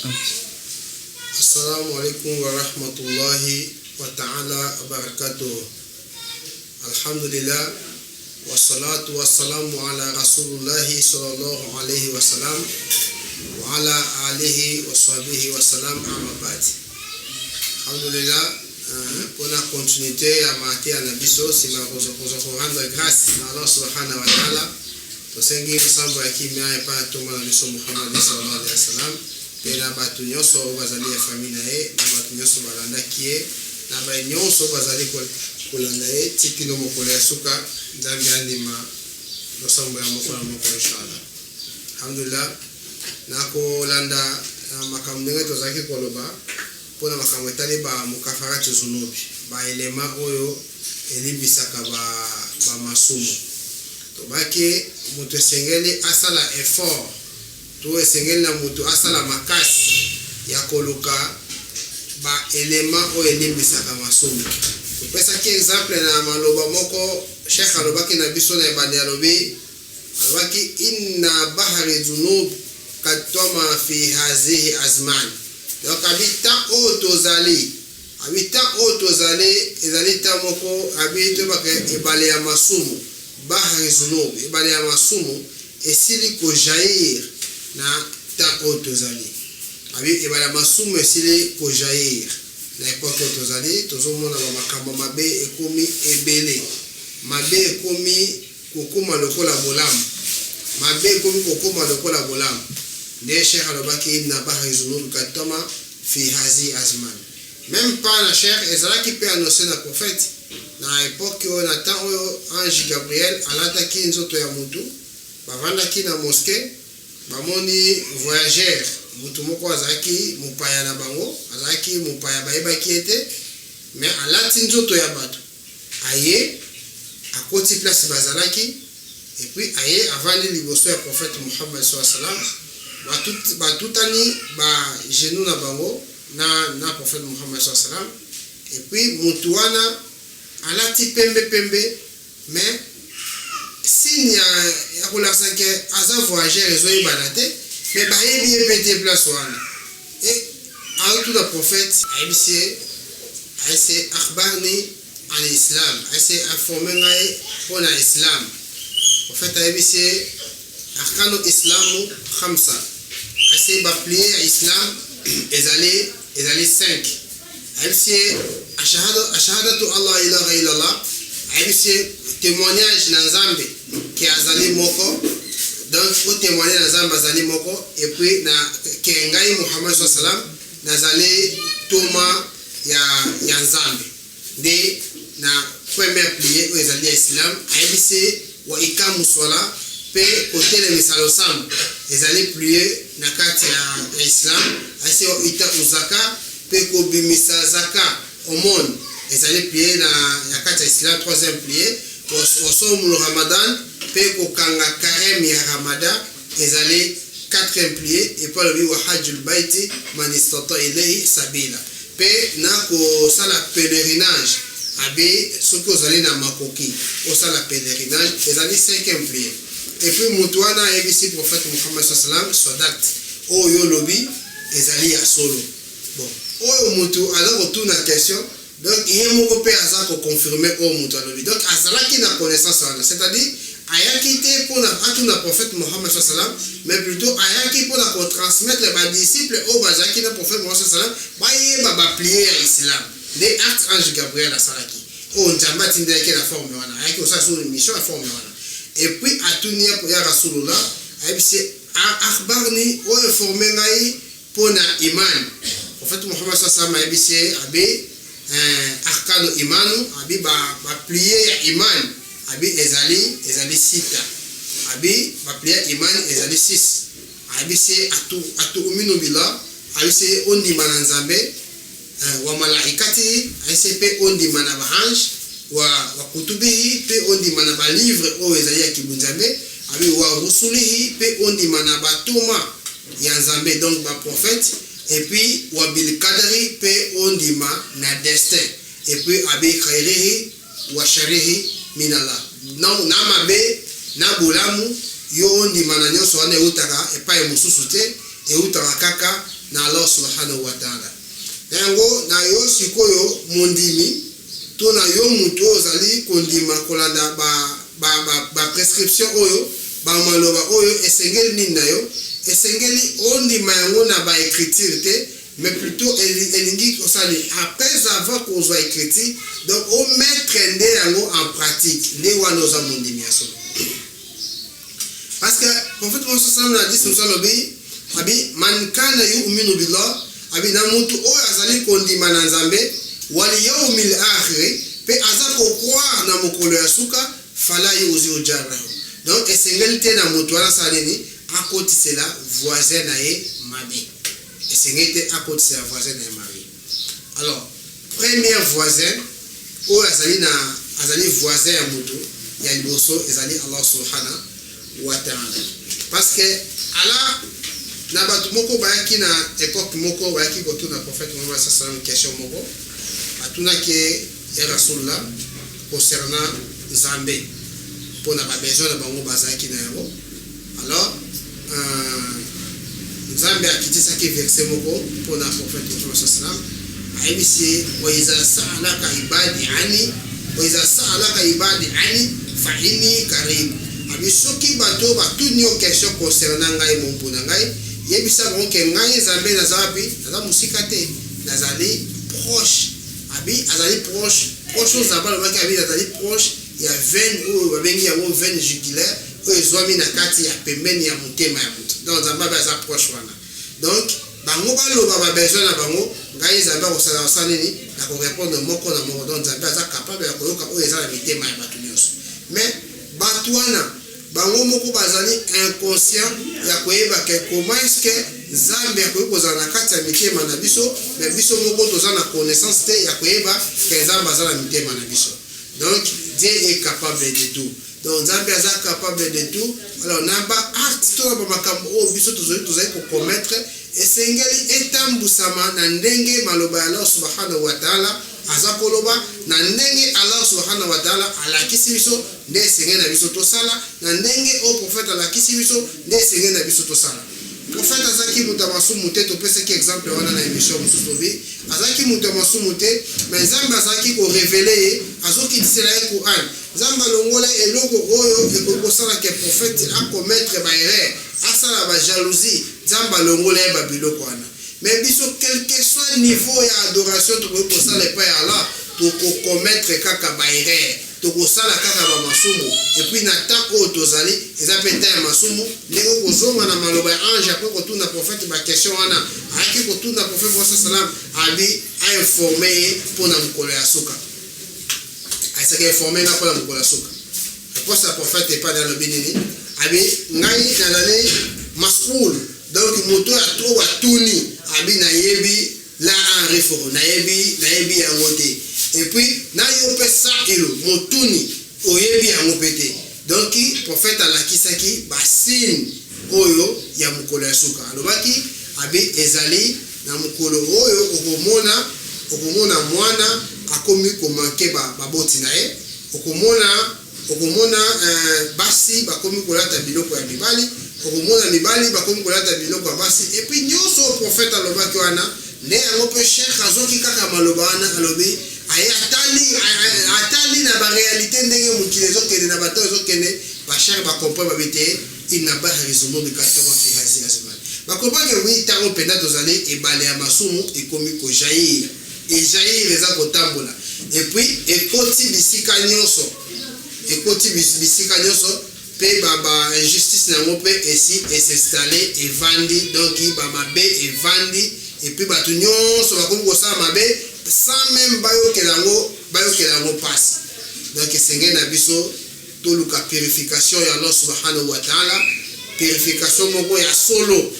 Assalamu alaikum wa rahmatullahi wa ta'ala wa barakatuh. Alhamdulillah wa salatu wa salamu ala rasulullahi sallallahu alayhi wa sallam wa ala alihi wa sahbihi wa salam amma ba'd. Alhamdulillah, pour la continuité à marquer à Nabiso, c'est ma rendre grâce à Allah subhanahu wa ta'ala. To sengi sambo ya kimya pa toma na biso Muhammad sallallahu alaihi wasallam pena batu nyoso bazali ya familia e na batu nyoso balanda kie na ba nyoso bazali kolanda e tikino mokole suka nzambe andima do sambo ya mokolo moko inshallah. Alhamdulillah na ko landa makamnenge to zaki koloba pona makamwetali ba mukafaratu zunubi ba elema oyo elibisaka ba masumu to bake mutu sengeli asala effort to sengeli na mutu asala makasi ya koluka ba elema o elimbisaka masomo to pesa ki exemple na maloba moko Sheikh alobaki na biso na ibadi alobi alobaki inna bahari dhunub katoma fi hazihi azman donc abita o tozali ezalita moko abito bake ebale ya masumu bahari zunub ibali ya masumu esili ko jair na ta otozali abi ibali ya masumu esili ko jair na epoke otozali tozomona ba makambo mabe ekomi ebele mabe ekomi kokoma lokola bolamu mabe ekomi kokoma lokola bolamu de Sheikh alobaki na bahari zunub katoma fi hazi azman même pas na Sheikh ezalaki pe annoncer na prophète na époque na temps oyo ange Gabriel alataki nzoto ya mutu bavandaki na mosquée bamoni voyageur mutu moko azaki mupaya na bango azaki mupaya bayebaki ete mais alati nzoto ya bato aye akoti place bazalaki et puis aye avandi liboso ya prophète Muhammad sallallahu alaihi wasallam batutani ba genou na bango na prophète Muhammad sallallahu alaihi wasallam et puis mutu wana alati pembe mais signe ya kolakisa ke aza voyageur ezoyi banate mais bayebi ye pete place wana et auto da prophète aise akhbarni an islam aise informe ngai pona islam prophète aise arkanu islamu khamsa aise ba plier islam ezali 5 aise ashhadatu Allah ilaha illallah aise témoignage na Nzambe ki azali moko donc faut témoigner na Nzambe azali moko et puis na kengai Muhammad sallallahu alaihi wasallam nazali toma ya Nzambe de na premier plier o ezali islam aise wa ikamu swala pe hôtel misalo sam ezali plier na kati ya islam aise wa ita uzaka pe ko bimisa zaka omon ezali plier na yakati ya islam troisième plier osomu le ramadan pe ko kanga karem ya ramadan ezali quatrième plier et pas le wa hajjul baiti man istata ilayhi sabila pe na ko sala pèlerinage abi soko ozali na makoki o sala pèlerinage ezali cinquième plier et puis mutuana ebisi prophète Muhammad sallallahu alaihi wasallam sodat oyo lobi ezali ya solo bon oyo mutu alors retourne à question donc il y a moko pe aza ko confirmer o mutu alobi donc azalaki na connaissance wana c'est-à-dire ayaki te pour na atuna prophète Muhammad sallallahu alaihi wasallam mais plutôt ayaki pour na ko transmettre ba disciples au bazaki na prophète Muhammad sallallahu alaihi wasallam ba ba plier à islam des actes ange Gabriel asalaki o njamba tindeke na forme wana ayaki osa sur une mission à forme wana et puis atunia pour ya rasulullah ayebisi akhbarni o informer ngai pour na iman prophète Muhammad sallallahu alaihi wasallam ayebisi abe arkanu imanu abi ba plier ya iman abi ezali sita abi ba plier iman ezali 6 abi se atu uminu billah abi se ondi mananzambe wa malaikati abi se pe ondi manaba ange wa kutubihi pe ondi manaba livre o ezali ya kibunzambe abi wa rusulihi pe ondi manaba tuma ya nzambe donc ba prophète et puis wa bil qadri pe ondima na destin et puis abi khairihi wa sharihi minallah na mabe na bulamu yo ondima na nyoso wana utaka epai mususu te utaka kaka na Allah subhanahu wa ta'ala. Yango na yo sikoyo mondimi to na yo muto ozali kondima kolanda ba prescription oyo ba maloba oyo esengeli nini na yo esengeli ondima yango na ba écriture te, mais plutôt elingi osali après avoir kozwa écriture, donc o mettre nde yango en pratique nde wana oza mondimi ya solo. Parce que prophète Mohammed sallallahu alayhi wa sallam a dit abi man kana yu'minu billah abi na mutu oyo azali kondima na Nzambe wal yawmil akhir pe aza ko croire na mokolo ya suka fala yuzi jarahu. Donc esengeli te na mutu wana salini akotisela voisin na ye mabe. Esengeli te akotisela voisin na ye mabe. Alors premier voisin oyo azali voisin ya mutu ya liboso ezali Allah subhanahu wa ta'ala. Parce que ala na batu moko bayaki na époque moko bayaki kotuna prophète Mohammed sallallahu alayhi wa sallam question moko atuna ke ya Rasulullah concernant Nzambe pour na ba besoin na bango bazaki na yango. Alors Nzambe akitisa ke verset moko pour na prophète Mohammed sallallahu alayhi wa sallam aibisi wa iza sa'alaka ibadi ani fa inni qarib. Abi soki bato batuni o question concernant ngai mon mpona ngai yebisa bon ke ngai Nzambe nazapi naza musika te nazali proche abi azali proche Nzambe lobaki abi azali proche ya veine oyo babengi yango veine jugulaire oyo ezwami na kati ya pembeni ya motema ya moto. Donc Nzambe aza proche wana. Donc bango baloba ba besoin na bango ngai Nzambe akosala nini na ko répondre moko na moko. Donc Nzambe aza capable ya koyoka oyo eza na mitema ya bato nyonso. Mais bato wana bango moko bazali inconscient ya koyeba ke comment est-ce que Nzambe akoyoka na kati ya mitema na biso, mais biso moko toza na connaissance te ya koyeba ke Nzambe aza na mitema na biso. Donc Dieu est capable de tout. Donc Nzambe aza capable de tout. Alors namba acte to ba makambo o biso tozali ko commettre esengeli etambusama na ndenge maloba ya Allah subhanahu wa ta'ala aza koloba na ndenge Allah subhanahu wa ta'ala alakisi biso nde esengeli na biso tosala na ndenge o prophète alakisi biso nde esengeli na biso tosala. Prophète azaki muta masumu te topesaki exemple wana na émission mosusu bi azaki muta masumu te, mais Nzambe azaki ko révéler azoki tisela ye Quran. Nzambe longola eloko oyo ekokosala ke prophète a commettre ba erreur asala ba jalousie Nzambe longola ye ba biloko wana. Mais biso quel que soit niveau ya adoration to ko sala pa ya Allah to ko commettre kaka ba erreur to ko sala kaka ba masumu et puis na temps o tozali eza peta ya masumu ndenge ko zonga na maloba ya ange ko ko tuna prophète ba question wana aki ko tuna prophète sallallahu abi a informé pour na mkolo ya suka aisa ke informé na pour na mkolo ya suka pour ça prophète est pas dans le binini abi ngai na lale mas'ul. Donc moto a trop atuni abi na yebi la en référence na yebi yango te. Et puis na yo pesa elo motuni oyebi yango pete. Donc prophète alakisaki basin oyo ya mukolo ya suka alobaki abi ezali na mukolo oyo okomona mwana akomi komanke baboti na ye okomona basi bakomi kolata biloko ya mibali okomona mibali bakomi kolata biloko ya basi. Et puis nyonso prophète alobaki wana nde yango pe cheikh azoki kaka maloba wana alobi aye atali na ba réalité ndenge mokili ezokende na bato ezokende ba cheikh ba comprendre ba bete il n'a pas raison de kataba fi hasi asman ba comprendre que oui tango penda tozali ebale ya masumu ekomi ko jaillir eza kotambola. Et puis ekoti bisika nyonso pe baba injustice na ngo pe esi s'installer evandi. Donc baba be evandi et puis batu nyonso bakomi kosala mabe sans même bayokelango passe. Donc esengeli na biso toluka purification ya Allah subhanahu wa ta'ala, purification moko ya solo,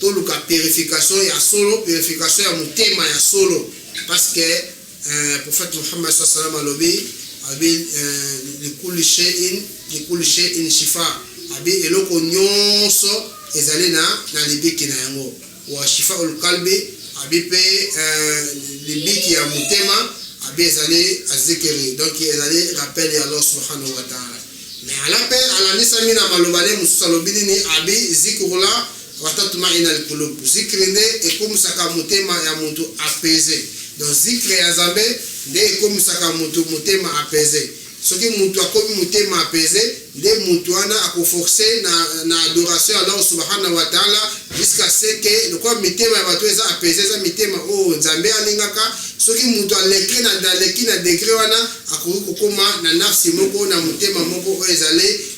toluka purification ya solo, purification ya mutema ya solo. Parce que prophète Muhammad sallallahu alayhi wa sallam likuli shay'in shifa abi eloko nyonso ezali na libiki na yango wa shifaul qalbi abi pe libiki ya mutema abi ezali azikiri. Donc ezali rappel ya Allah subhanahu wa ta'ala. Mais ala pe ala nisa mina malobale musalobini ni abi zikrula watatmaina alqulub zikri nde ekomisaka motema ya mutu apaisé donc zikri ya Nzambe nde ekomisaka mutu motema apaisé soki mutu akomi motema apaisé nde mutu wana akoforcer na adoration ya Allah subhanahu wa ta'ala jusqu'à ce que le quoi mitema ya bato eza apaisé eza mitema o Nzambe alingaka soki mutu aleki na degré wana akoki kokoma na nafsi moko na motema moko oyo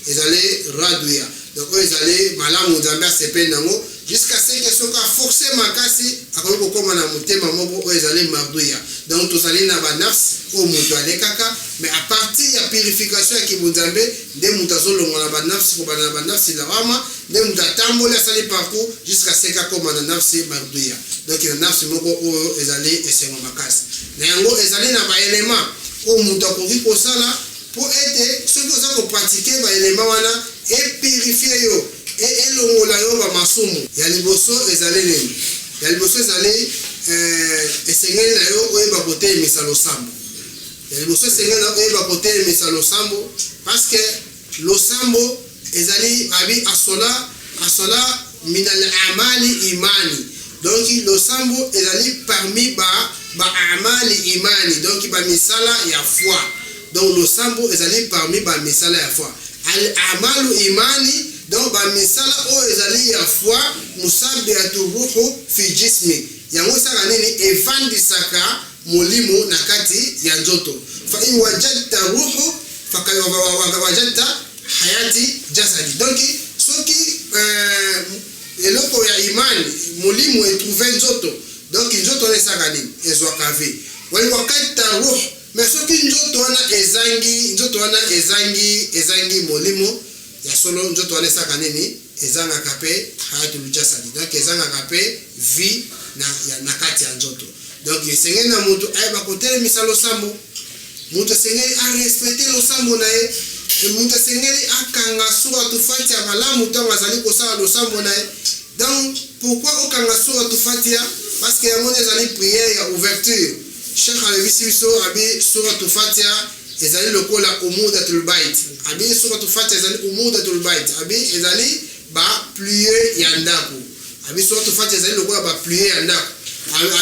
ezale raduya donc oyo ezale malamu Nzambe asepeli nango jusqu'à ce que soki aforce makasi akoki kokoma na motema moko oyo ezale marduya donc tozali na banafsi oyo mutu alekaka mais à partir ya purification ya kibunzambe nde mutu azolonga na banafsi kobana na banafsi lawama nde mutu atamboli asali parcours jusqu'à ce que akoma na nafsi marduya donc na nafsi moko oyo ezali esengo makasi na yango ezali na baelema oyo mutu akoki kosala po ete soki oza kopratike baelema wana epurifie yo elongola yo bamasumu ya liboso ezali nini ya liboso ezali esengeli na yo oyeba kotelemisa losambo ya liboso esengeli na yo oyeba kotelemisa losambo parce que losambo ezali abi asola minal amali imani donc losambo ezali parmi ba amali imani donc ba misala ya foi donc losambo ezali parmi ba misala ya foi al amalu imani donc ba misala o ezali ya foi musabi aturuhu fi jismi yango saka nini evandisaka molimo na kati ya nzoto fa in wajadta ruhu fakawajadta hayati jasadi donc soki eloko ya imani molimo etrouve nzoto donc nzoto wana esaka nini ezwaka ve wali wakati ruhu mais soki nzoto wana ezangi molimo ya solo nzoto wana esaka nini ezangaka pe hayatul jasadi donc ezangaka pe vie na kati ya nzoto donc esengeli na mutu ayeba kotelemisa losambo mutu esengeli arespecte losambo na ye mutu esengeli akanga suratu Fatiha malamu ntango azali kosala losambo na ye donc pourquoi okanga suratu Fatiha parce que yango ezali prière ya ouverture Cheikh alebisi biso abi suratu Fatiha ezali lokola umudatul bait abi suratu Fatiha ezali umudatul bait abi ezali ba plier ya ndako abi suratu Fatiha ezali lokola ba plier ya ndako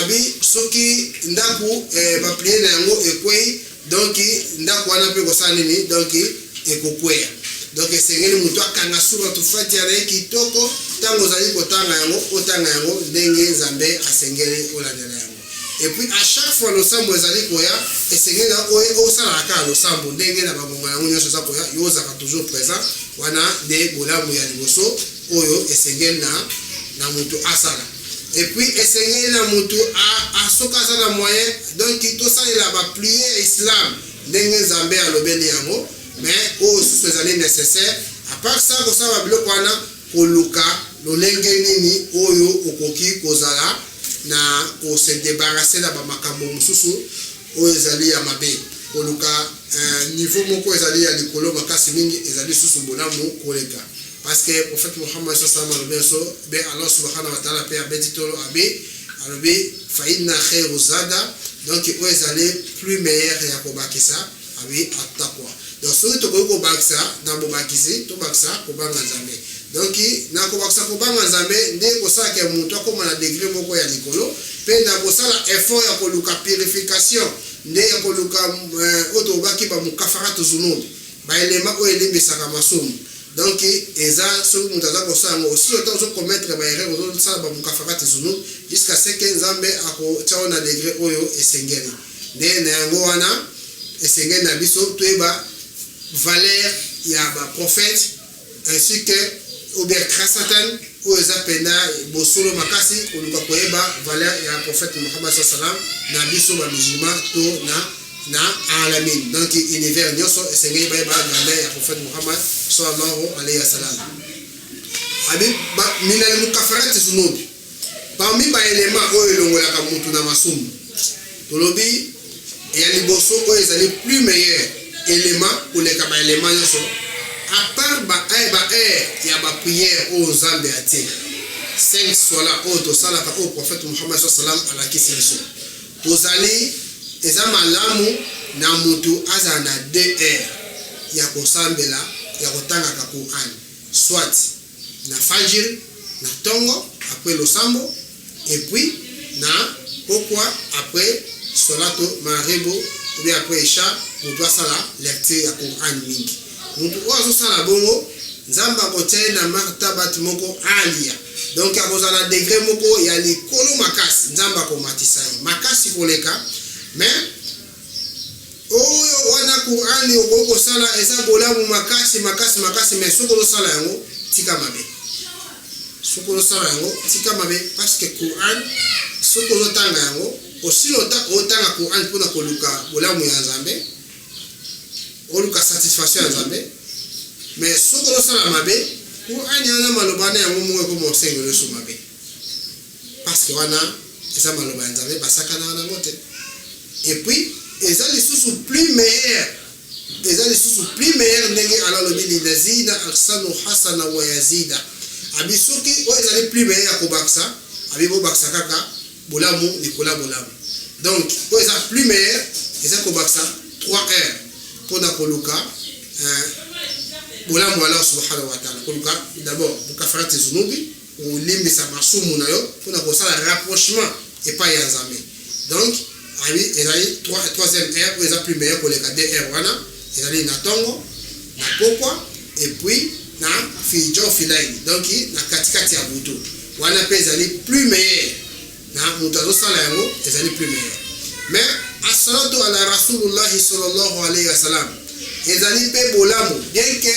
abi soki ndako ba plier na yango ekwei donc ndako wana pe kosala nini donc ekokwea donc esengeli mutu akanga suratu Fatiha na kitoko tango ozali kotanga yango otanga yango ndenge Nzambe asengeli olandela yango. Et puis à chaque fois losambo ezali koya esengeli osala ka losambo ndenge na bangonga yango nyonso za koya yozaka toujours présent wana de bolamu ya liboso oyo esengeli na mutu asala. Et puis esengeli na mutu asoka za na moyen donc tosalela ba prière islam ndenge Nzambe alobeli yango mais oyo susu ezali nécessaire à part ça kosala biloko wana koluka lolenge nini oyo okoki kozala na ko se débarrasser na ba makambo mususu oyo ezali ya mabe koluka niveau moko ezali ya likolo makasi mingi ezali susu bonamu koleka parce que prophète Muhammad sallallahu alayhi wa sallam be Allah subhanahu wa ta'ala pe abeti tolo abe alobi fa inna khairu zada donc oyo ezali plus meilleur ya kobakisa abi attaqwa donc soki tokoki kobakisa na bobakisi tobakisa kobanga Nzambe donc na kobakisa kobanga Nzambe nde kosalaka mutu akoma na degré moko ya likolo pe na kosala effort ya koluka purification nde ya koluka oto obaki ba mukafaratu zunud ba elema oyo elimbisaka masumu donc eza soki mutu aza kosala yango aussi oto ozo commettre ba erreur ozosala ba mukafaratu zunud jusqu'à ce que Nzambe akotia na degré oyo esengeli nde na yango wana esengeli na biso toyeba valeur ya ba prophète ainsi que ober krasatan o ezapenda bosolo makasi koluka koyeba valeur ya prophète Muhammad sallallahu alaihi wasallam na biso ba musulman to na alamin donc univers nyoso esengeli ba valeur ya prophète Muhammad sallallahu alaihi wasallam abi minal mukafarat zunub parmi ba élément o elongolaka mutu na masumu tolobi ya liboso o ezali plus meilleur élément pour les éléments à part ya ba prière aux Nzambe ate 5 sola auto sala ka au prophète Muhammad sallallahu alaihi ala kisiso tozali eza malamu na mutu azana 2 heures ya kosambela ya kotanga ka Quran soit na fajr na tongo après losambo et puis na pokwa après solato marebo ou bien après isha mutu asala lecture ya Quran mingi mutu ozo sala bongo nzamba kote na martabat moko alia donc akozala degré moko ya likolo makasi nzamba ko matisai makasi koleka mais oyo wana Qur'ani okoko sala eza bolamu makasi mais soko sala yango tika mabe soko sala yango tika mabe parce que Qur'an soko tanga yango aussi otanga Qur'an pona koluka bolamu ya Nzambe oluka satisfaction ya Nzambe mais soko sala mabe Qur'an yana malobana yango mwe ko mosengelo so mabe parce que wana eza maloba ya Nzambe basaka na wana ngote et puis eza lisusu plus meilleur ndenge ala lobi lidazina ahsanu hasana wa yazida abisoki o eza plus meilleur ko baksa abibo baksa kaka bolamu likola bolamu donc o eza plus meilleur eza ko baksa 3 heures pona koluka bolamu Allah subhanahu wa ta'ala koluka d'abord mukafarati zunubi ulimbisa masumu nayo pona kosala rapprochement et pas ya Nzambe donc abi ezali 3e heure ou eza plus meilleur pour les 2 heures wana ezali na tongo na pokwa et puis na fijo filaini donc na katikati ya butu wana pe ezali plus meilleur na mutazo sala yango ezali plus meilleur mais as-salatu ala rasulullah sallallahu alayhi wa sallam ezali pe bolamu bien que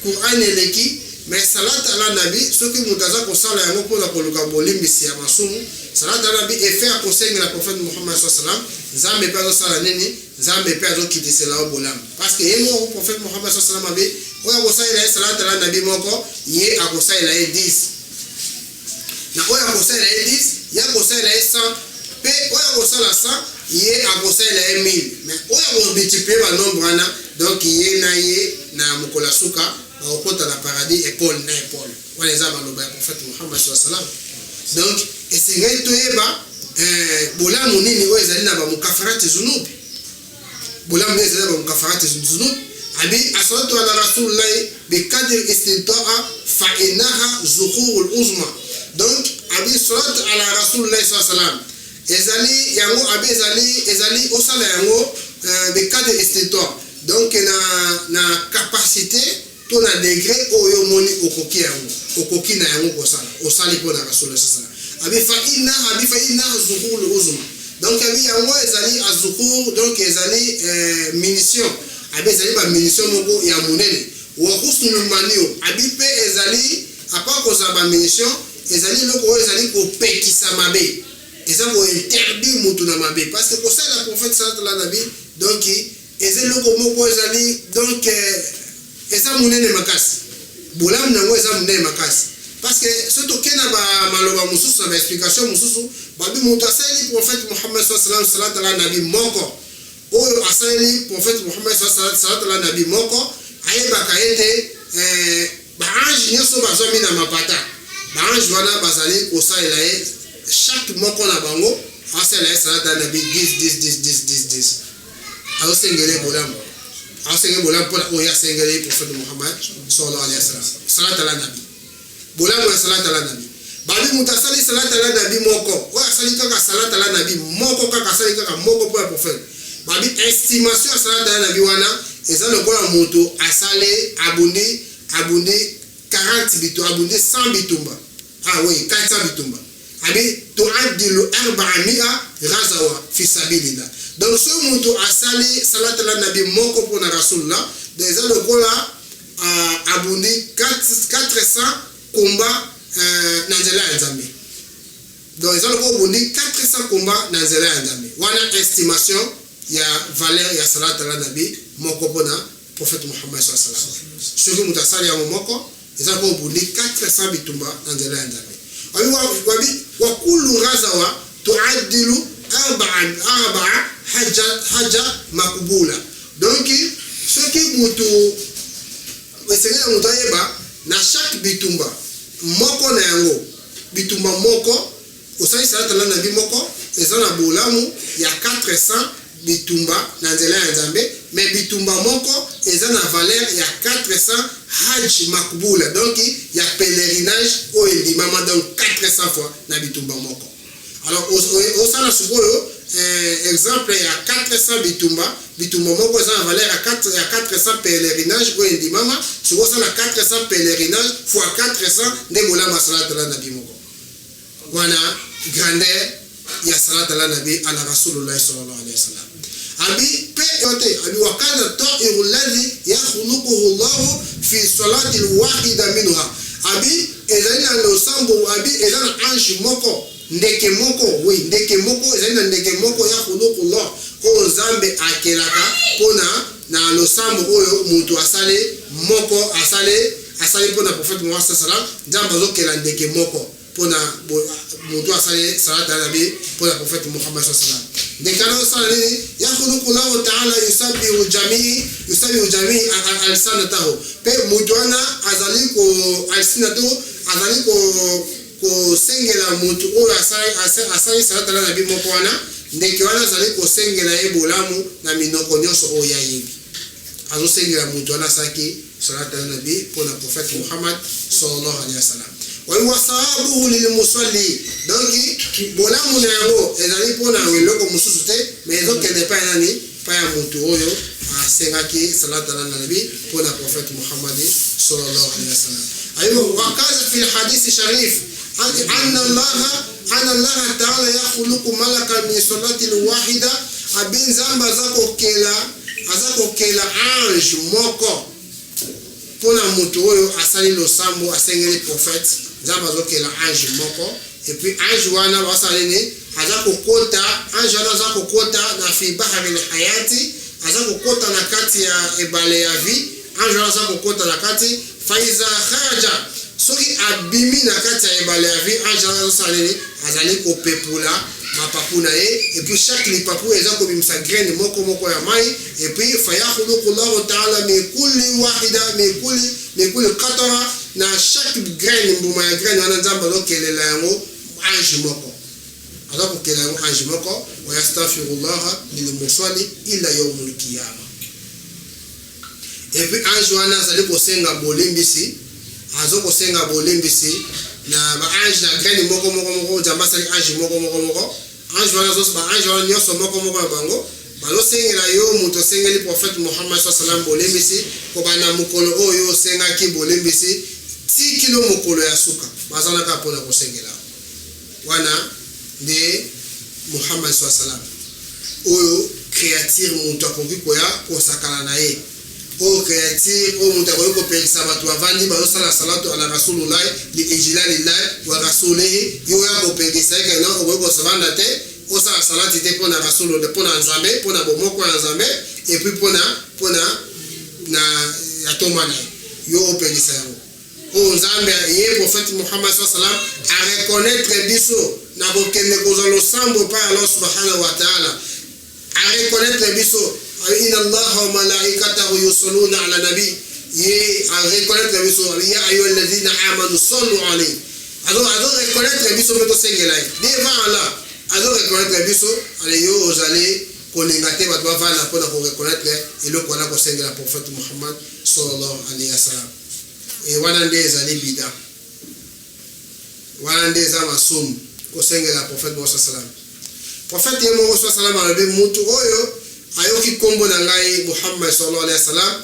Qur'an eleki mais salat ala nabi soki mutaza ko sala yango pona koluka bolimbisi ya masumu salat ala nabi et faire conseiller la prophète Muhammad sallallahu alayhi wa sallam Nzambe pe sala nini Nzambe pe kitesela bolamu parce que yemo prophète Muhammad sallallahu alayhi wa sallam oya kosala salat ala nabi moko ye akosala 10 na oya kosala 10 ya kosala 100 pe oya kosala 100 ye akosala 1000 mais oya ko multiplier ba nombre ana donc ye na mukola suka okota na paradis épaule na épaule wala za maloba ya prophète Muhammad sallallahu alayhi wa sallam donc esengai toyeba bolamu nini oyo ezali na ba mukafarati zunubi bolamu ezali na ba mukafarati zunubi abi as-salatu ala rasulillah bi kadri istita'a fa innaha zuhurul uzma donc abi salatu ala rasulillah sallallahu alayhi wa sallam ezali yango abi ezali osala yango bi kadri istita'a donc na capacité to na degré oyo moni okoki na yango kosala osali pona rasulullah sallallahu alayhi abi fa inna zuhurul uzma donc abi yango ezali azuhur donc ezali munition abi ezali ba munition moko ya monene wa husnul manio abi pe ezali apa koza ba munition ezali loko ezali ko pekisa mabe ezali ko interdit mutu na mabe parce que kosala prophète sallallahu alayhi wa sallam donc ezali loko moko ezali donc eza monene makasi bolamu nango eza monene makasi parce que surtout kena ba maloba mususu na explication mususu babi mutu asali prophète Muhammad sallallahu alaihi nabi moko oyo asali prophète Muhammad sallallahu alaihi nabi moko ayeba kaete ba ange nyoso bazomi na mapata ba ange wana bazali kosalela chaque moko na bango asala sallallahu alaihi nabi 10 awosengele bolamu awosengele bolamu pour oya sengele prophète Muhammad sallallahu alaihi wasallam sallallahu alaihi nabi bolamu ya salatu ala nabi babi mutasali salatu ala nabi moko oya sali kaka salatu ala nabi moko kaka sali kaka moko pour le prophète babi estimation ya salatu ala nabi wana eza lokola moto asale abundi 40 bitu abundi 100 bitumba oui 400 bitumba abi tuadilu 400 ghazawa fi sabilillah donc ce moto asali salatu ala nabi moko pour na rasulullah eza lokola abundi 400 combat na nzela ya Nzambe donc ils ont obundi 400 combat na nzela ya Nzambe wana estimation ya valeur ya salat ala nabi moko pona prophète Muhammad sallallahu alaihi wasallam soki mutasali ya moko ils ont obundi 400 bitumba na nzela ya Nzambe wabi wa kullu ghazawa tuadilu 4 haja makubula donc soki mutu esengela mutu ayeba na chaque bitumba moko na yango bitumba moko osali salatu ala nabi moko eza na bolamu ya 400 bitumba na nzela ya Nzambe mais bitumba moko eza na valeur ya 400 hajj makbula. Donc il y a pèlerinage au Indimama donc 400 fois na bitumba moko. Alors au sana sukoyo exemple il y a 400 bitumba moko ça valeur à 400 pèlerinage au Indimama. Sur ça 400 pèlerinage fois 400 ndegola masalat la nabi moko. Wana grandeur ya salat ala nabi ala rasulullah sallallahu alaihi wasallam. Abi pe yote abi wakana ta'iru alladhi yakhluquhu Allah fi salati alwahida minha. Abi ezali na losambo abi ezali ange moko ndeke moko oui ndeke moko ezali na ndeke moko yakhluquhu Allah ko zambe akelaka pona na losambo oyo mutu asale moko asale pona prophète Muhammad sallallahu alaihi wasallam jambo zokela ndeke moko pona mutu asale salat ala nabi pona prophète Muhammad sallallahu alaihi wasallam. Dekana sala nini yakhluqu Allah ta'ala yusabbihu jami'i al-sanatahu pe mutwana azali ko al-sanatu azali ko sengela mutu o asali salat ala nabi moko wana ndeke wana azali ko sengela ebolamu na minoko nyonso o yayibi azo sengela mutu wana saki salat ala nabi pona prophète Muhammad sallallahu alaihi wasallam. وَيُوَصَابُهُ لِلْمُصَلِّي. Donc bolamu na yango ezali pona weloko mususu te mais ezokende pa nani pa ya mutu oyo asengaki salatu ala nabi pona prophète Muhammad sallallahu alaihi wasallam. Ayo wakaza fi hadith sharif anna Allah ta'ala yakhluqu malakan min salati alwahida abin zamba zako kela ange moko pona mutu oyo asali losambo asengeli prophète zamba zokela ange moko et puis ange wana wasalene azako kota ange wana azako kota na fi bahari hayati azako kota na kati ya ebale ya vie ange wana azako kota na kati faiza kharaja soki abimi na kati ya ebale ya vie ange wana wasalene azali ko pepula mapapu na ye et puis chaque lipapu ezako bimsa graine moko ya mai et puis fayakhluqu Allah ta'ala min kulli wahida min kulli qatara na chaque graine mbuma ya graine wana nzamba lokelela yango ange moko azako kelela yango ange moko wa yastaghfirullah lil musalli ila yawmul qiyamah. Et puis ange wana azali kosenga bolimbisi azoko senga bolimbisi na ba ange na graine moko jamba sali ange moko ange wana zos ba ange wana nyoso moko ya bango balo sengela yo muto sengeli prophète Muhammad sallallahu alaihi wasallam bolembisi ko bana mukolo oyo sengaki bolembisi ti kilo mukolo ya suka bazana ka pona ko sengela wana de Muhammad sallallahu alaihi wasallam oyo créature muto akoki koya ko sakala na ye o créature o muto akoki ko pelisa batu avandi balo sala salatu ala rasulullah li ijlalillah wa rasulihi yo ya ko pelisa ke na ko ko savanda te osa salati te pona rasulu de pona nzambe pona bomoko ya nzambe et puis pona na yatomana yo pelisa yango o nzambe ye prophète Muhammad sallallahu alaihi wasallam a reconnaître biso na kokende kozalo sambo pa Allah subhanahu wa ta'ala a reconnaître biso inna Allaha wa malaikatahu yusalluna ala nabi ye a reconnaître biso ya ayyuhalladhina amanu sallu alayhi ado reconnaître biso meto sengela devant Allah ado reconnaître biso ale yo ozali kolinga te bato bavanda mpona ko reconnaître eloko wana kosengela prophète Muhammad sallallahu alaihi wasallam. E wana nde ezali bida wana nde eza masumu kosengela prophète Muhammad sallallahu alaihi wasallam. Prophète ye moko sallallahu alaihi wasallam alobi mutu oyo ayoki kombo na ngai Muhammad sallallahu alaihi wasallam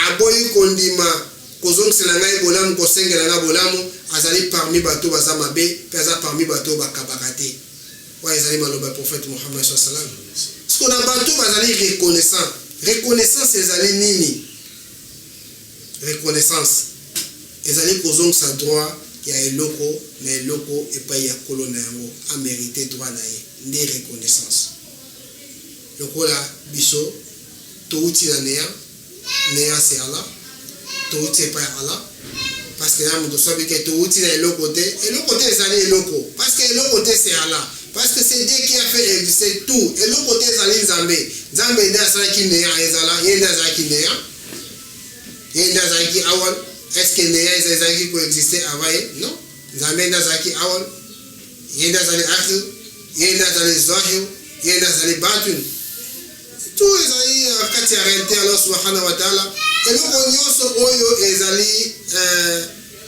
aboyi kondima kozongisela ngai bolamu kosengela nga bolamu azali parmi bato baza mabe pe aza parmi bato bakabaka te. Ouais, ils allaient mal au prophète Muhammad sallallahu alaihi wasallam. Ce qu'on a battu, ils allaient reconnaissant. Reconnaissance, ils allaient nini. Reconnaissance. Ils allaient causer sa droit. Il y a un loco, mais loco et pas il y a colonel à mériter droit naïe. Des reconnaissance. Le coup là, biso, tout est là néa c'est Allah, tout est pas Allah. Parce que là, on doit que tout est là le côté et le côté ils allaient loco. Parce que le côté c'est Allah. Parce que c'est Dieu qui a fait exister tout. Et l'autre côté, c'est Zambé. Zambé est dans qui néa, il est dans qui néa. Il est dans qui awal. Est-ce que néa est dans qui peut exister avant? Non. Zambé est dans qui awal. Il est dans les akhir. Il est dans les zahir. Il est dans les batun. tout ezali kati ya réalité Allah subhanahu wa ta'ala eloko nyonso oyo ezali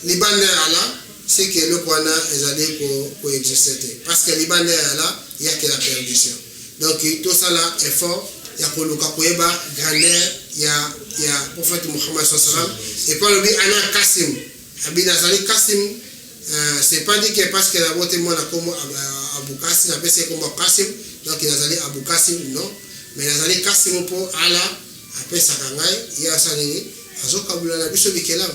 libanda ya Allah c'est que le wana ezali ko exister parce que libanda ya Allah yake la perdition donc tout ça là effort ya koluka koyeba grandeur ya prophète Muhammad sallallahu alayhi wa sallam et pas le bi ana Kasim abina zali Kasim c'est pas dit que parce que la beauté moi comme Abu Kasim appelle c'est comme Kasim donc il azali Abu Kasim non mais azali Kasim pour Allah appelle ça kangai ya sanini azokabula na biso bikelam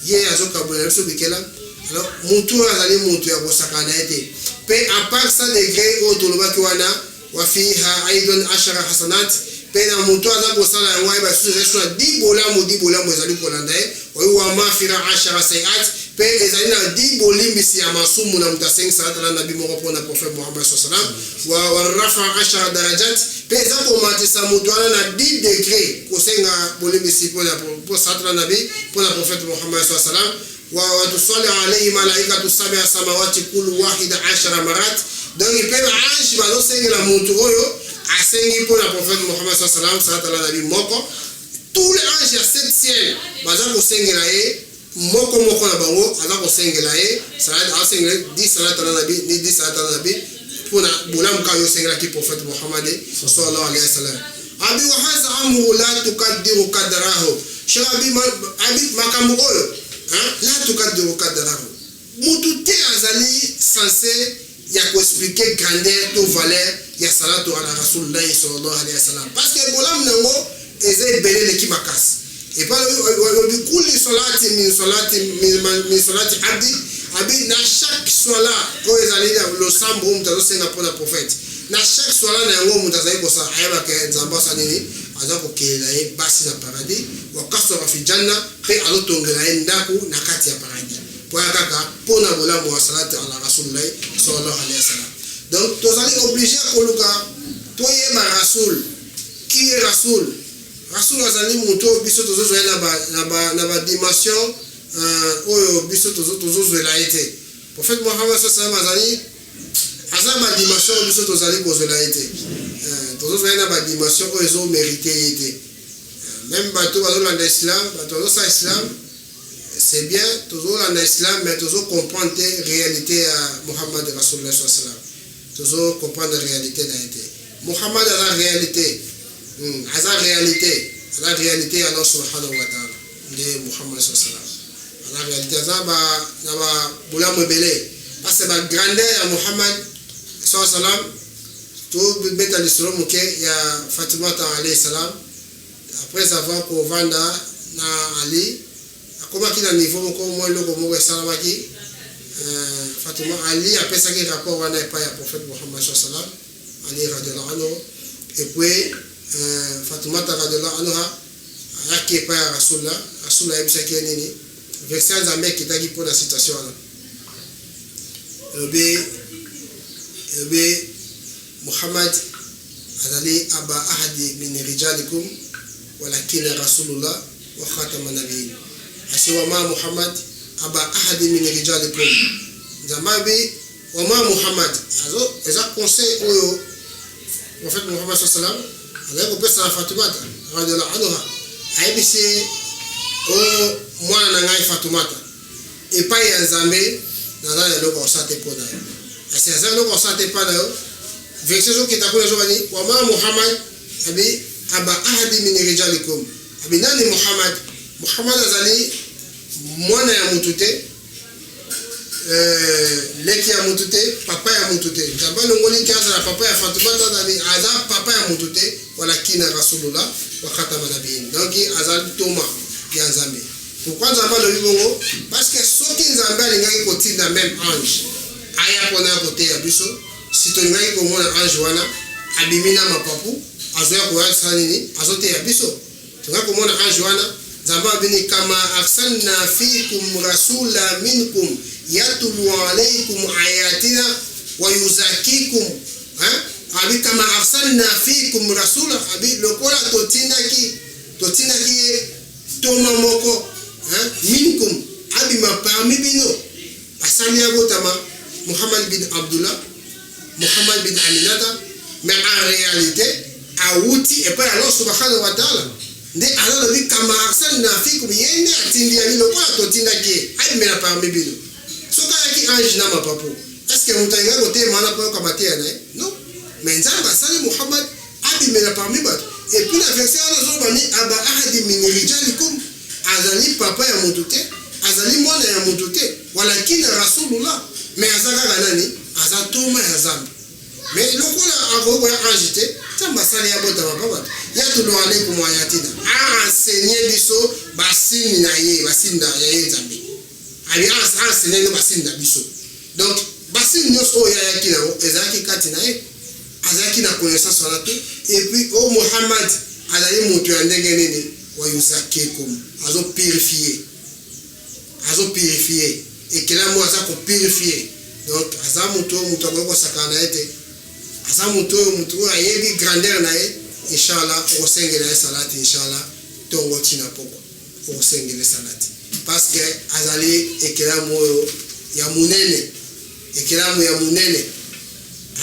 ye azokabula na biso bikelam alors mutu azali mutu ya kosakana ete pe à part ça degré au tolobaki wana wa fiha aidan ashara hasanat pe na mutu aza kosala yango ayeba susu ezali na 10 bolamu ezali kolanda ye wa mafira ashara sayiat pe ezali na 10 bolimbisi ya masumu na mutu asengi salata na nabi moko mpona prophète Muhammad sallallahu alayhi wa sallam wa rafa ashara darajat pe eza komatisa mutu wana na 10 degré kosenga bolimbisi mpona salata na nabi mpona prophète Muhammad sallallahu alayhi wa sallam وتصلي عليه ملائكة سبع سماوات كل واحد 10 مرات donc il peut ange bazo sengela mutu oyo asengi pour le prophète Muhammad sallallahu alayhi wa sallam nabi moko tous les anges ya 7 ciel baza ko sengela ye moko na bango aza ko sengela ye salat asengela 10 salat na nabi ni 10 salat na nabi pour na bolam ka yo sengela ki prophète Muhammad sallallahu alayhi wa sallam abi wa hadha amru la tuqaddiru qadrahu shabi makambo oyo là tout cas de recadrer mutu te azali censé ya ko expliquer grandeur to valeur ya salatu ala rasulullah sallallahu alayhi wa sallam parce que bolam nango eze belé le kimakas et pas le kulli salati min salati abdi abi na chaque sola ko ezali le sambo mutazo senga pour la prophète na chaque sola na yango mutazali ko sa ayaba ke nzamba sa nini azako kela e basi na paradis wa kasora fi janna pe alotongela e ndaku na kati ya paradis pour kaka pona bola mo salati ala rasulullah sallallahu alayhi wa sallam donc tozali obligé koluka toye ma rasul qui est rasul azali muto biso tozo na ba dimension oyo biso tozo la été prophète Muhammad sallallahu alayhi wa sallam azali ma dimension biso tozali ko la été tozo na ba dimension oyo zo mérité été même bato bazo na l'islam bato zo sa islam c'est bien toujours en islam mais toujours comprendre la réalité à Muhammad Rasulullah sallallahu alayhi wa sallam toujours comprendre la réalité d'être Muhammad a la réalité la réalité Allah subhanahu wa ta'ala de Muhammad sallallahu alayhi wa sallam la réalité ça na ba bula mobele parce que la grandeur à Muhammad sallallahu alayhi wa sallam tout beta l'islam que ya Fatima alayhi salam après avoir qu'on vanda na Ali comment qu'il a niveau comme moi le comme salama qui Fatima Ali après ça qui rapport wana pas ya prophète Muhammad sallallahu alayhi wa sallam Ali radhiyallahu anhu et puis Fatima radhiyallahu anha yake pa ya Rasulullah ibisa qui nini verset zambe qui tagi pour la citation là be Muhammad adali aba ahadi min rijalikum walakin Rasulullah wa khataman nabiyyin asiwa ma Muhammad aba ahadi min rijalikum zamabi wa ma Muhammad azo eza conseil oyo prophète Muhammad sallallahu alayhi wa sallam avec opesa Fatima radhiyallahu anha aibisi o mwana na ngai Fatima et pas ya Nzambe na ya loko sate poda asi eza loko sate pada verset zo kitabuna zo bani wa ma Muhammad abi aba ahadi min rijalikum abi nani Muhammad azali mwana ya mutute leki ya mutute papa ya mutute jambalo ngoli kaza na papa ya Fatima tadani aza papa ya mutute wala kina Rasulullah wa khatama nabiyin donc azali toma ya Nzambe pourquoi Nzambe lo libongo parce que soki Nzambe alingai kotinda même ange aya pona kote ya biso si to lingai ko mona ange wana abimina mapapu azoya ko yasa nini azote ya biso tunga ko mona ange wana Nzambe abini kama arsalna fikum rasula minkum yatlu alaykum ayatina wa yuzakikum abi kama arsalna fikum rasula abi lokola totindaki toma moko minkum abi ma parmi bino asali abotama Muhammad bin Abdullah Muhammad bin Aminata mais en réalité awuti epa Allah subhanahu wa ta'ala nde Allah lobi kama arsal nafiku yende atindi ya lilo kwa totinda ke ai mena parmi bino soka yaki ange na mapapo est-ce que mutainga kote mana kwa kamate ya nae non mais nzamba sali Muhammad abi mena parmi bato et puis la verset ala zo bani aba ahadi min rijalikum azali papa ya mutute azali mwana ya mutute walakini rasulullah mais azaka nani azatuma ya zambi mais lokola agogo ya anjite tamba sali ya bota baba ya tulu alaikum wa yatina enseigner biso basini na ye basinda ya ye zambi ali enseigner basinda biso donc basini nyoso ya yakina ezaki kati na ye azaki na connaissance wana tout et puis au Muhammad azali mutu ya ndenge nini wa yuzakekum azo purifier et kila mo aza ko purifier donc aza mutu ko sakana ete aza mutu ayebi grandeur na ye inshallah o sengela salati inshallah tongo tina poko o sengela salati parce que azali ekelamu ya munene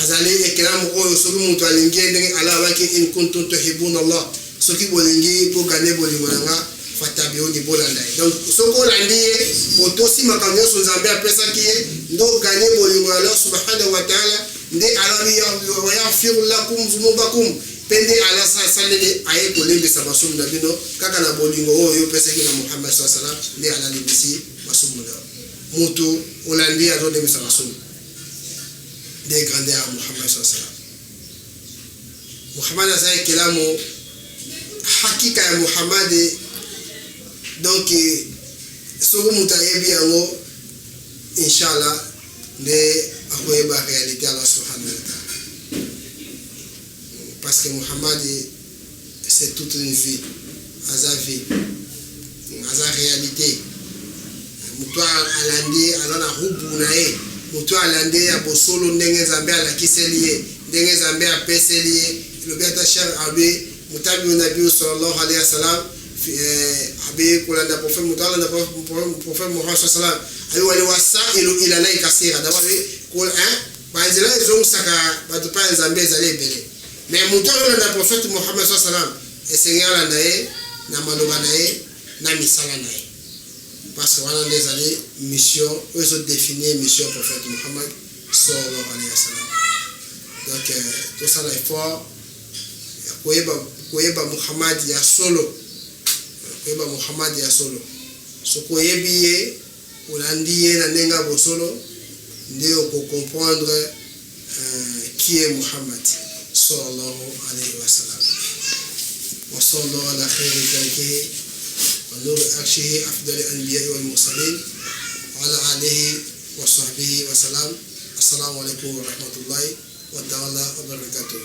azali ekelamu oyo soki mutu alingi ndenge ala waki in kuntum tuhibuna Allah soki bolingi po gane bolingo nanga fatabioni bolanda donc soko landiye otosi makamyo so nzambe apesa kiye ndo gane bolingo Allah subhanahu wa ta'ala nde alabi ya yaghfiru lakum dhunubakum pende ala salele aye kolembe sabasum na bino kaka na bolingo oyo pesa ki na Muhammad sallallahu alaihi wasallam nde ala libisi masumu na mutu olandi azode misabasum de grandeur à Muhammad sallallahu alaihi wasallam. Muhammad azai kelamo hakika ya Muhammad donc soko mutayebi yango inshallah ne akoyeba réalité Allah subhanahu wa ta'ala parce que Muhammad c'est toute une vie azavi aza réalité mutu alandi alona hubu na ye mutu alande ya bosolo ndenge zambe alakiseliye ndenge zambe apeseliye lobeta shar abe mutabi nabi sallallahu alayhi wasallam abe kulanda prophète mutala na prophète Muhammad sallallahu alayhi wali wasailu ila nay kasira dawabe ko banzela ezo musaka batu pa zambe zalebele mais mutala na prophète Muhammad sallallahu alayhi wasallam esengala nae na maloba nae na misala nae parce qu'on a des années mission eux ont défini mission prophète Muhammad sallallahu alayhi wa sallam donc tout ça là il faut koyeba Muhammad ya solo so koyebiye ulandiye na nenga bosolo ndio ko comprendre qui est Muhammad sallallahu alayhi wa sallam wa sallallahu ala khayri khalqihi ونور أرشه أفضل الأنبياء والمرسلين وعلى آله وصحبه وسلام. السلام عليكم ورحمة الله وتعالى وبركاته.